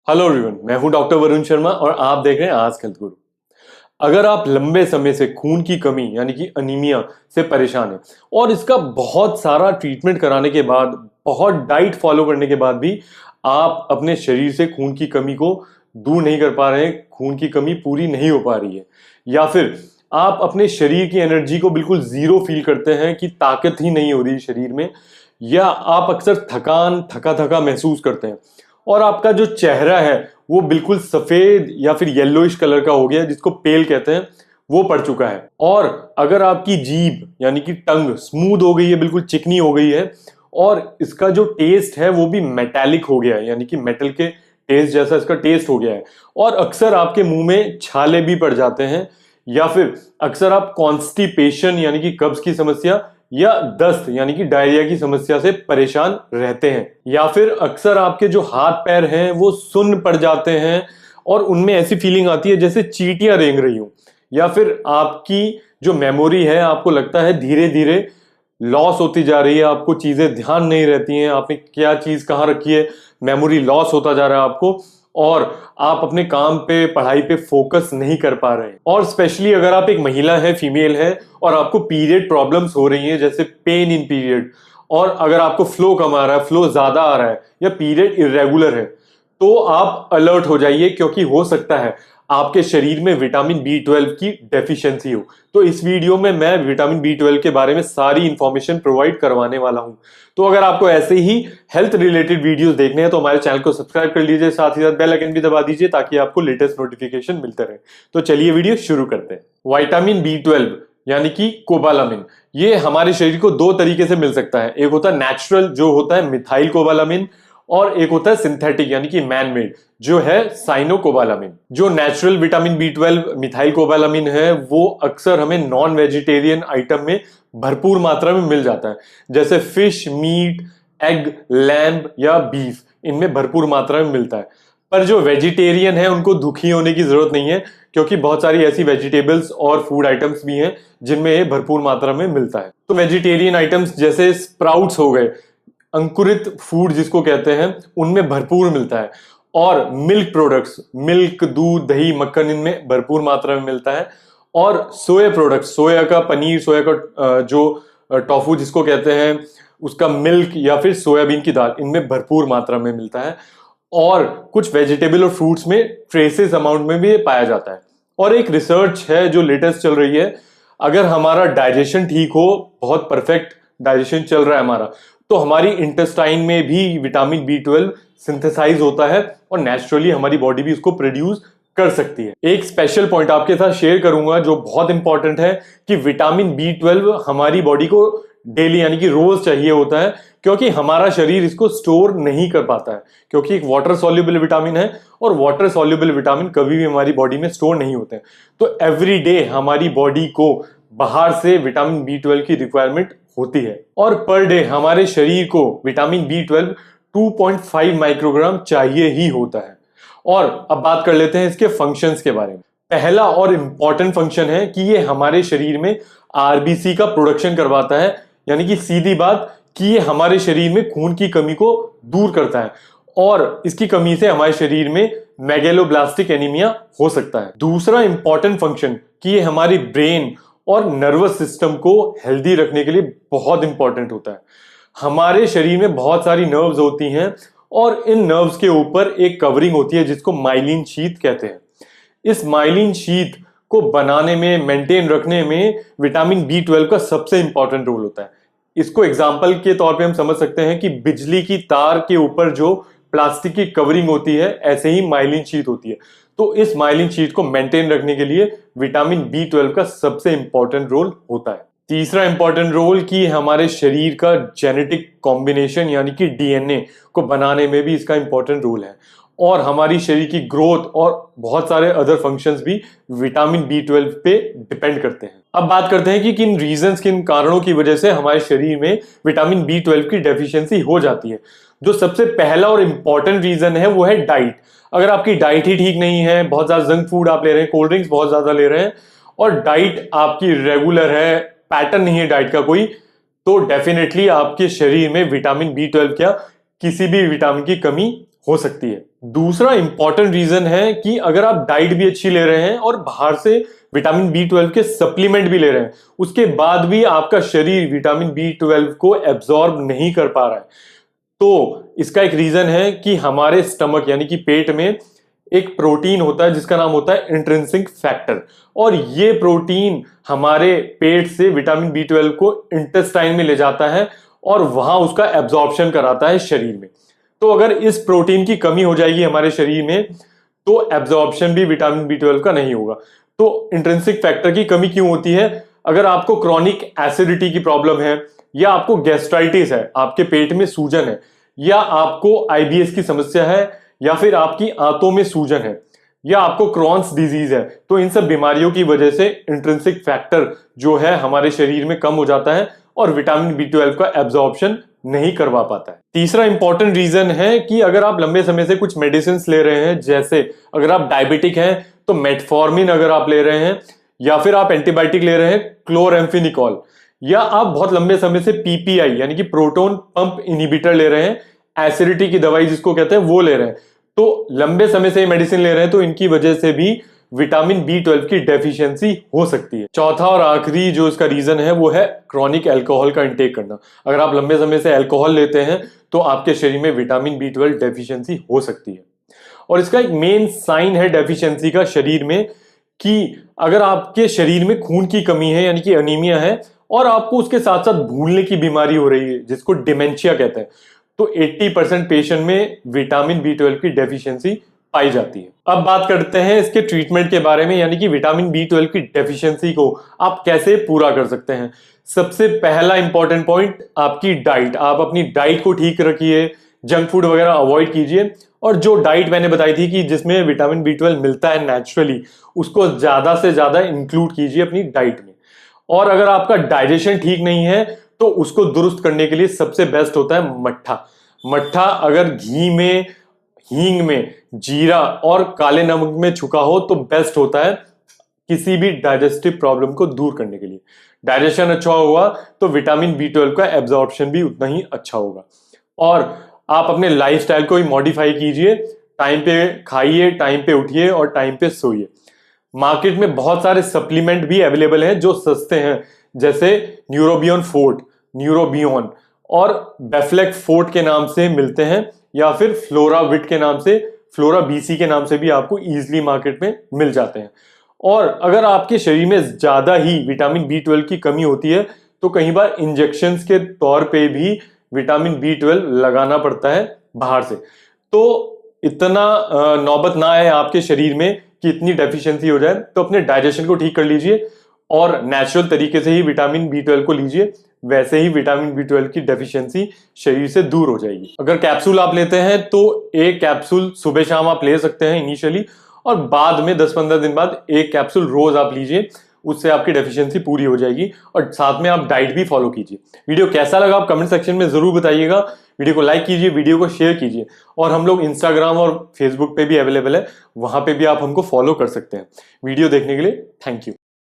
Hello everyone, मैं हूं doctor Varun Sharma और आप देख रहे हैं आज हेल्थ गुरु। अगर आप लंबे समय से खून की कमी यानी कि अनीमिया से परेशान हैं और इसका बहुत सारा ट्रीटमेंट कराने के बाद, बहुत डाइट फॉलो करने के बाद भी आप अपने शरीर से खून की कमी को दूर नहीं कर पा रहे हैं, खून की कमी पूरी नहीं हो पा रही है, या फिर आप अपने शरीर की एनर्जी को बिल्कुल जीरो फील करते हैं कि ताकत ही नहीं हो रही शरीर में, या आप अक्सर थकान थका थका महसूस करते हैं और आपका जो चेहरा है वो बिल्कुल सफेद या फिर येलोइश कलर का हो गया, जिसको पेल कहते हैं, वो पड़ चुका है। और अगर आपकी जीभ यानी कि टंग स्मूथ हो गई है, बिल्कुल चिकनी हो गई है, और इसका जो टेस्ट है वो भी मेटालिक हो गया है, यानी कि मेटल के टेस्ट जैसा इसका टेस्ट हो गया है, और अक्सर आपके मुंह में छाले भी पड़ जाते हैं, या फिर अक्सर आप कॉन्स्टिपेशन यानी कि कब्ज की समस्या या दस्त यानी कि डायरिया की समस्या से परेशान रहते हैं, या फिर अक्सर आपके जो हाथ पैर हैं वो सुन्न पड़ जाते हैं और उनमें ऐसी फीलिंग आती है जैसे चींटियां रेंग रही हो, या फिर आपकी जो मेमोरी है आपको लगता है धीरे धीरे लॉस होती जा रही है, आपको चीजें ध्यान नहीं रहती हैं, आपने क्या चीज कहाँ रखी है, मेमोरी लॉस होता जा रहा है आपको, और आप अपने काम पे पढ़ाई पे फोकस नहीं कर पा रहे हैं। और स्पेशली अगर आप एक महिला है, फीमेल है, और आपको पीरियड प्रॉब्लम्स हो रही हैं जैसे पेन इन पीरियड, और अगर आपको फ्लो कम आ रहा है, फ्लो ज्यादा आ रहा है, या पीरियड इरेगुलर है, तो आप अलर्ट हो जाइए, क्योंकि हो सकता है आपके शरीर में विटामिन बी 12 की डेफिशिएंसी हो। तो इस वीडियो में मैं विटामिन बी 12 के बारे में सारी इंफॉर्मेशन प्रोवाइड करवाने वाला हूं। तो अगर आपको ऐसे ही हेल्थ रिलेटेड वीडियोस देखने हैं तो हमारे चैनल को सब्सक्राइब कर लीजिए, साथ ही साथ बेल आइकन भी दबा दीजिए ताकि आपको लेटेस्ट नोटिफिकेशन मिलते रहे। तो चलिए वीडियो शुरू करते हैं। विटामिन बी 12 यानी कि कोबालामिन, ये हमारे शरीर को दो तरीके से मिल सकता है। एक होता है नेचुरल, जो होता है मिथाइल कोबालामिन, और एक होता है सिंथेटिक यानी कि मैन मेड, जो है साइनोकोबालामिन। जो natural vitamin B 12 methylcobalamin है वो अक्सर हमें नॉन वेजिटेरियन आइटम में भरपूर मात्रा में मिल जाता है, जैसे फिश, मीट, एग, लैम्ब या बीफ, इनमें भरपूर मात्रा में मिलता है। पर जो वेजिटेरियन है उनको दुखी होने की जरूरत नहीं है, क्योंकि बहुत सारी ऐसी वेजिटेबल्स और फूड आइटम्स भी हैं जिनमें ये भरपूर मात्रा में मिलता है। तो वेजिटेरियन आइटम्स जैसे स्प्राउट्स हो गए, अंकुरित फूड जिसको कहते हैं, उनमें भरपूर मिलता है। और मिल्क प्रोडक्ट्स, मिल्क, दूध, दही, मक्खन, इनमें भरपूर मात्रा में मिलता है। और सोया प्रोडक्ट्स, सोया का पनीर, सोया का जो टोफू जिसको कहते हैं, उसका मिल्क, या फिर सोयाबीन की दाल, इनमें भरपूर मात्रा में मिलता है। और कुछ वेजिटेबल और फ्रूट्स में ट्रेसेस अमाउंट में भी पाया जाता है। और एक रिसर्च है जो लेटेस्ट चल रही है, अगर हमारा डाइजेशन ठीक हो, बहुत परफेक्ट डाइजेशन चल रहा है हमारा, तो हमारी इंटेस्टाइन में भी विटामिन बी 12 सिंथेसाइज होता है और नेचुरली हमारी बॉडी भी उसको प्रोड्यूस कर सकती है। एक स्पेशल पॉइंट आपके साथ शेयर करूंगा जो बहुत इंपॉर्टेंट है, कि विटामिन बी 12 हमारी बॉडी को डेली यानी कि रोज चाहिए होता है, क्योंकि हमारा शरीर इसको स्टोर नहीं कर पाता है, क्योंकि एक वाटर सॉल्युबल विटामिन है, और वाटर सॉल्युबल विटामिन कभी भी हमारी बॉडी में स्टोर नहीं होते हैं। तो एवरी डे हमारी बॉडी को बाहर से विटामिन बी 12 की रिक्वायरमेंट होती है, और पर डे हमारे शरीर को विटामिन बी 12 2.5 माइक्रोग्राम चाहिए ही होता है। और अब बात कर लेते हैं इसके फंक्शंस के बारे में। पहला और इंपॉर्टेंट फंक्शन है कि ये हमारे शरीर में आरबीसी का प्रोडक्शन करवाता है, यानी कि सीधी बात कि ये हमारे शरीर में खून की कमी को दूर करता है, और इसकी कमी से हमारे शरीर में मेगेलोब्लास्टिक एनीमिया हो सकता है। दूसरा इंपॉर्टेंट फंक्शन कि ये हमारी ब्रेन और नर्वस सिस्टम को हेल्दी रखने के लिए बहुत इंपॉर्टेंट होता है। हमारे शरीर में बहुत सारी नर्व्स होती हैं, और इन नर्व्स के ऊपर एक कवरिंग होती है जिसको माइलिन शीथ कहते हैं। इस माइलिन शीथ को बनाने में, मेंटेन रखने में विटामिन बी 12 का सबसे इंपॉर्टेंट रोल होता है। इसको एग्जाम्पल के तौर पे हम समझ सकते हैं कि बिजली की तार के ऊपर जो प्लास्टिक की कवरिंग होती है, ऐसे ही माइलिन शीथ होती है। तो इस माइलिन शीथ को मेंटेन रखने के लिए विटामिन बी 12 का सबसे इंपॉर्टेंट रोल होता है। तीसरा इंपॉर्टेंट रोल कि हमारे शरीर का जेनेटिक कॉम्बिनेशन यानी कि डीएनए को बनाने में भी इसका इंपॉर्टेंट रोल है, और हमारी शरीर की ग्रोथ और बहुत सारे अदर फंक्शंस भी विटामिन बी 12 पे डिपेंड करते हैं। अब बात करते हैं कि किन रीजंस, किन कारणों की वजह से हमारे शरीर में विटामिन बी 12 की डेफिशिएंसी हो जाती है। जो सबसे पहला और इंपॉर्टेंट रीजन है वो है डाइट। अगर आपकी डाइट ही ठीक नहीं है, बहुत ज्यादा जंक फूड आप ले रहे हैं, कोल्ड ड्रिंक्स बहुत ज्यादा ले रहे हैं, और डाइट आपकी रेगुलर है, पैटर्न नहीं है डाइट का कोई, तो डेफिनेटली आपके शरीर में विटामिन बी 12 क्या, किसी भी विटामिन की कमी हो सकती है। दूसरा इंपॉर्टेंट रीजन है कि अगर आप डाइट भी अच्छी ले रहे हैं और बाहर से विटामिन B12 के सप्लीमेंट भी ले रहे हैं, उसके बाद भी आपका शरीर विटामिन B12 को एब्जॉर्ब नहीं कर पा रहा है, तो इसका एक रीजन है कि हमारे स्टमक यानी कि पेट में एक प्रोटीन होता है जिसका नाम होता है इंट्रिंसिक फैक्टर, और ये प्रोटीन हमारे पेट से विटामिन B12 को इंटेस्टाइन में ले जाता है और वहां उसका एब्जॉर्प्शन कराता है शरीर में। तो अगर इस प्रोटीन की कमी हो जाएगी हमारे शरीर में तो एब्जॉर्प्शन भी विटामिन B12 का नहीं होगा। तो इंट्रिंसिक फैक्टर की कमी क्यों होती है? अगर आपको क्रॉनिक एसिडिटी की प्रॉब्लम है, या आपको गैस्ट्राइटिस है, आपके पेट में सूजन है, या आपको IBS की समस्या है, या फिर आपकी आंतों में सूजन है, या आपको क्रॉन्स डिजीज है, तो इन सब बीमारियों की वजह से इंट्रिंसिक फैक्टर जो है हमारे शरीर में कम हो जाता है और विटामिन B12 का एब्जॉर्प्शन नहीं करवा पाता है। तीसरा इंपॉर्टेंट रीजन है कि अगर आप लंबे समय से कुछ मेडिसिन ले रहे हैं, जैसे अगर आप डायबिटिक हैं तो मेटफॉर्मिन अगर आप ले रहे हैं, या फिर आप एंटीबायोटिक ले रहे हैं क्लोरेम्फेनिकोल, या आप बहुत लंबे समय से PPI यानी कि प्रोटॉन पंप इनहिबिटर ले रहे हैं, एसिडिटी की दवाई जिसको कहते हैं वो ले रहे हैं, तो लंबे समय से मेडिसिन ले रहे हैं तो इनकी वजह से भी विटामिन B12 की डेफिशिएंसी हो सकती है। चौथा और आखिरी जो इसका रीजन है वो है क्रॉनिक अल्कोहल का इंटेक करना। अगर आप लंबे समय से अल्कोहल लेते हैं तो आपके शरीर में विटामिन B12 डेफिशिएंसी हो सकती है। और इसका एक मेन साइन है डेफिशिएंसी का शरीर में कि अगर आपके शरीर में खून की कमी है यानी कि अनीमिया है, और आपको उसके साथ साथ भूलने की बीमारी हो रही है जिसको डिमेंशिया कहते हैं, तो 80% पेशेंट में विटामिन B12 की डेफिशिएंसी पाई जाती है। अब बात करते हैं इसके ट्रीटमेंट के बारे में, यानी कि विटामिन B12 की डेफिशिएंसी को आप कैसे पूरा कर सकते हैं। सबसे पहला इंपॉर्टेंट पॉइंट आपकी डाइट। आप अपनी डाइट को ठीक रखिए, जंक फूड वगैरह अवॉइड कीजिए, और जो डाइट मैंने बताई थी कि जिसमें विटामिन B12 मिलता है नेचुरली, उसको ज्यादा से ज्यादा इंक्लूड कीजिए अपनी डाइट में। और अगर आपका डाइजेशन ठीक नहीं है तो उसको दुरुस्त करने के लिए सबसे बेस्ट होता है मट्ठा। मट्ठा अगर घी में, हींग में, जीरा और काले नमक में छुका हो तो बेस्ट होता है किसी भी डाइजेस्टिव प्रॉब्लम को दूर करने के लिए। डाइजेशन अच्छा होगा तो विटामिन B12 का एब्जॉर्प्शन भी उतना ही अच्छा होगा। और आप अपने लाइफस्टाइल को ही मॉडिफाई कीजिए, टाइम पे खाइए, टाइम पे उठिए और टाइम पे सोइए। मार्केट में बहुत सारे सप्लीमेंट भी अवेलेबल हैं जो सस्ते हैं, जैसे न्यूरोबियन फोर्ट, न्यूरोबियन और बेफ्लेक फोर्ट के नाम से मिलते हैं, या फिर फ्लोराविट के नाम से, फ्लोरा BC के नाम से भी आपको इजीली मार्केट में मिल जाते हैं। और अगर आपके शरीर में ज्यादा ही विटामिन B12 की कमी होती है तो कई बार इंजेक्शंस के तौर पे भी विटामिन B12 लगाना पड़ता है बाहर से। तो इतना नौबत ना आए आपके शरीर में कि इतनी डेफिशिएंसी हो जाए, तो अपने डाइजेशन को ठीक कर लीजिए और नेचुरल तरीके से ही विटामिन B12 को लीजिए, वैसे ही विटामिन B12 की डेफिशिएंसी शरीर से दूर हो जाएगी। अगर कैप्सूल आप लेते हैं तो एक कैप्सूल सुबह शाम आप ले सकते हैं इनिशियली, और बाद में 10-15 दिन बाद एक कैप्सूल रोज आप लीजिए, उससे आपकी डेफिशिएंसी पूरी हो जाएगी। और साथ में आप डाइट भी फॉलो कीजिए। वीडियो कैसा लगा आप कमेंट सेक्शन में जरूर बताइएगा। वीडियो को लाइक कीजिए, वीडियो को शेयर कीजिए, और हम लोग इंस्टाग्राम और फेसबुक पे भी अवेलेबल है, वहां पे भी आप हमको फॉलो कर सकते हैं। वीडियो देखने के लिए थैंक यू।